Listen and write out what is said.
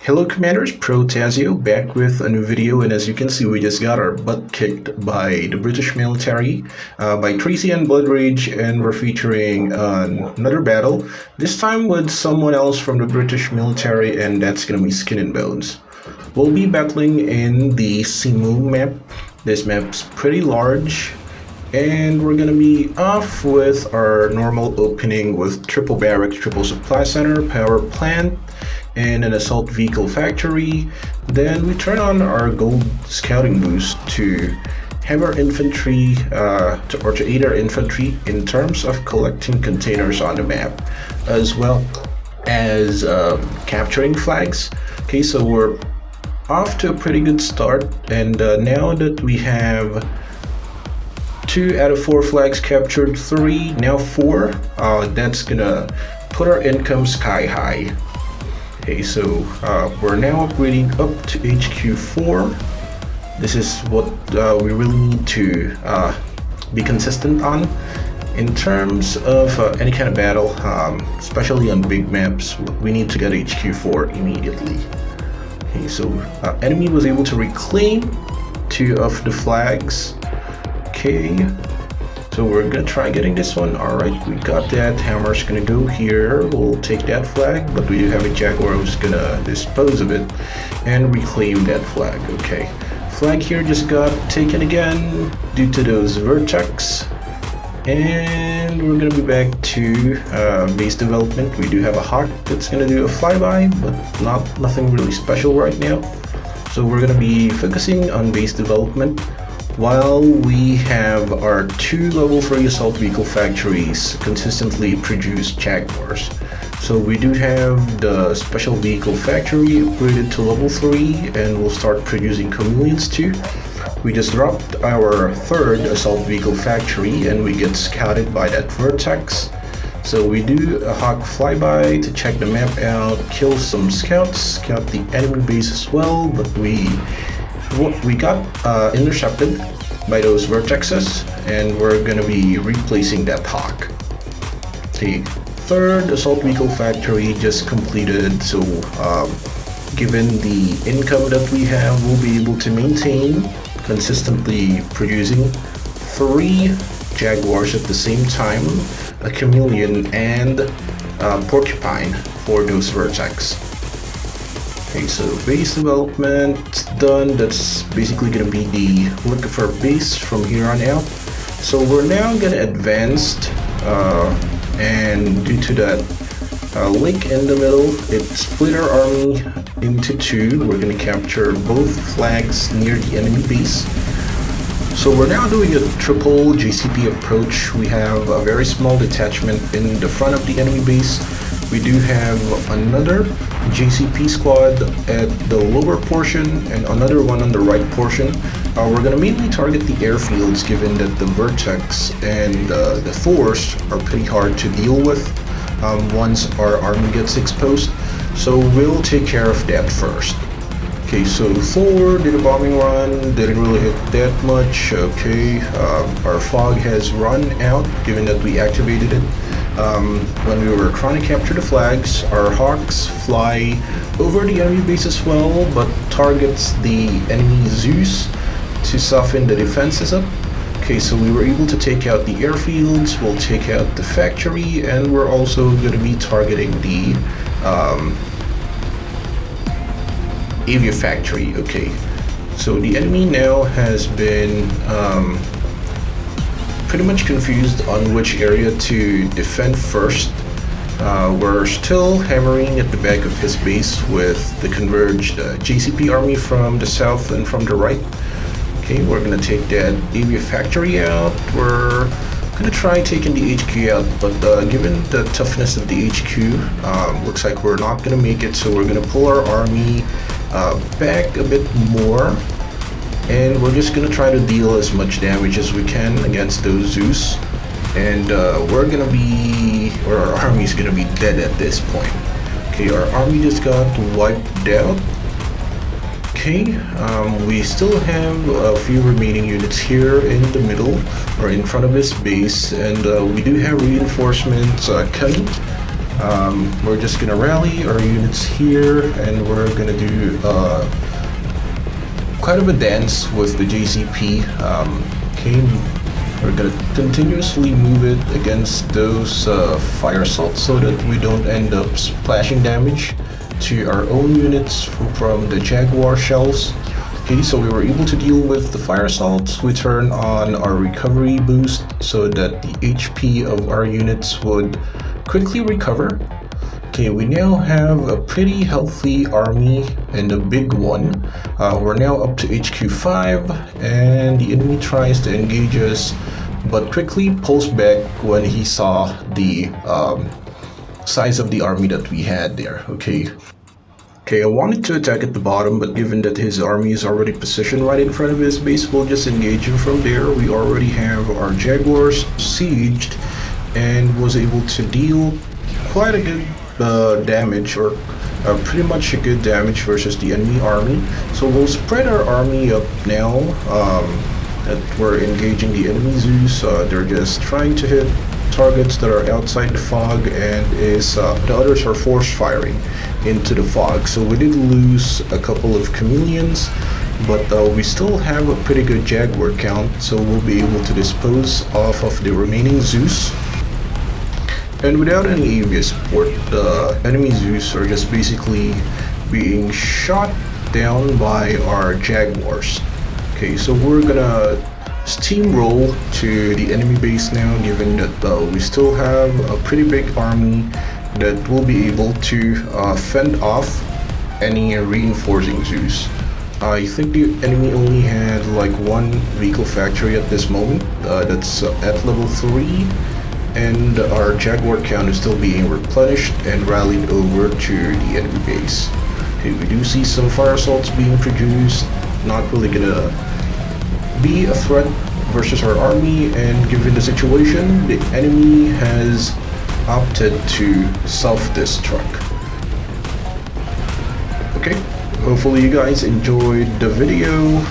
Hello Commanders, Pro-Tah-Zzioh back with a new video, and as you can see we just got our butt kicked by the British military, by Tracie and Blood Rage, and we're featuring another battle, this time with someone else from the British military, and that's gonna be Skin and Bones. We'll be battling in the Simu map. This map's pretty large, and we're gonna be off with our normal opening with triple barracks, triple supply center, power plant, and an assault vehicle factory. Then we turn on our gold scouting boost to have our infantry to aid our infantry in terms of collecting containers on the map, as well as capturing flags. Okay, so we're off to a pretty good start, and now that we have 2 out of 4 flags captured, 3, now 4, that's gonna put our income sky high. Okay, so we're now upgrading up to HQ4. This is what we really need to be consistent on in terms of any kind of battle, especially on big maps. We need to get HQ4 immediately. Okay, so enemy was able to reclaim 2 of the flags. Okay, so we're gonna try getting this one. Alright, we got that. Hammer's gonna go here. We'll take that flag, but we do have a Jaguar who's gonna dispose of it and reclaim that flag. Okay, flag here just got taken again due to those vertex, and we're gonna be back to base development. We do have a Hawk that's gonna do a flyby, but nothing really special right now. So we're gonna be focusing on base development, while we have our 2 level 3 assault vehicle factories consistently produce Jaguars. So we do have the special vehicle factory upgraded to level 3, and we'll start producing chameleons too. We just dropped our 3rd assault vehicle factory, and we get scouted by that vertex. So we do a Hawk flyby to check the map out, kill some scouts, scout the enemy base as well, but we got intercepted by those vertexes, and we're gonna be replacing that Hawk. The 3rd assault vehicle factory just completed, so given the income that we have, we'll be able to maintain consistently producing 3 Jaguars at the same time, a chameleon and a porcupine for those vertex. Okay, so base development done. That's basically going to be the look of our base from here on out. So we're now going to advance, and due to that link in the middle, it split our army into 2. We're going to capture both flags near the enemy base. So we're now doing a triple JCP approach. We have a very small detachment in the front of the enemy base. We do have another JCP squad at the lower portion and another one on the right portion. We're going to mainly target the airfields, given that the vertex and the Thors are pretty hard to deal with once our army gets exposed. So we'll take care of that first. Okay, so Thor did a bombing run, didn't really hit that much. Okay, our fog has run out, given that we activated it when we were trying to capture the flags. Our Hawks fly over the enemy base as well, but targets the enemy Zeus to soften the defenses up. Okay, so we were able to take out the airfields, we'll take out the factory, and we're also going to be targeting the Avia factory. Okay, so the enemy now has been pretty much confused on which area to defend first. We're still hammering at the back of his base with the converged JCP army from the south and from the right. Okay, we're gonna take that Avia factory out. We're gonna try taking the HQ out, but given the toughness of the HQ, looks like we're not gonna make it, so we're gonna pull our army back a bit more, and we're just gonna try to deal as much damage as we can against those Zeus, and we're gonna be, or our army's gonna be dead at this point. Okay, our army just got wiped out. Okay, we still have a few remaining units here in the middle, or in front of his base, and we do have reinforcements coming. We're just gonna rally our units here, and we're gonna do quite of a dance with the JCP. Okay, we're gonna continuously move it against those fire assaults so that we don't end up splashing damage to our own units from the Jaguar shells. Okay, so we were able to deal with the fire assaults. We turn on our recovery boost so that the HP of our units would quickly recover. Okay, we now have a pretty healthy army and a big one. We're now up to HQ5, and the enemy tries to engage us, but quickly pulls back when he saw the size of the army that we had there. Okay, I wanted to attack at the bottom, but given that his army is already positioned right in front of his base, we'll just engage him from there. We already have our Jaguars sieged and was able to deal quite a good damage, or pretty much a good damage versus the enemy army. So we'll spread our army up now that we're engaging the enemy Zeus. They're just trying to hit targets that are outside the fog, and the others are force firing into the fog. So we did lose a couple of chameleons, but we still have a pretty good Jaguar count, so we'll be able to dispose off of the remaining Zeus. And without any AVS support, the enemy Zeus are just basically being shot down by our Jaguars. Okay, so we're gonna steamroll to the enemy base now, given that we still have a pretty big army that will be able to fend off any reinforcing Zeus. I think the enemy only had like one vehicle factory at this moment, that's at level 3, and our Jaguar count is still being replenished and rallied over to the enemy base. Okay, we do see some fire assaults being produced, not really gonna be a threat versus our army, and given the situation, the enemy has opted to self-destruct. Okay, hopefully you guys enjoyed the video.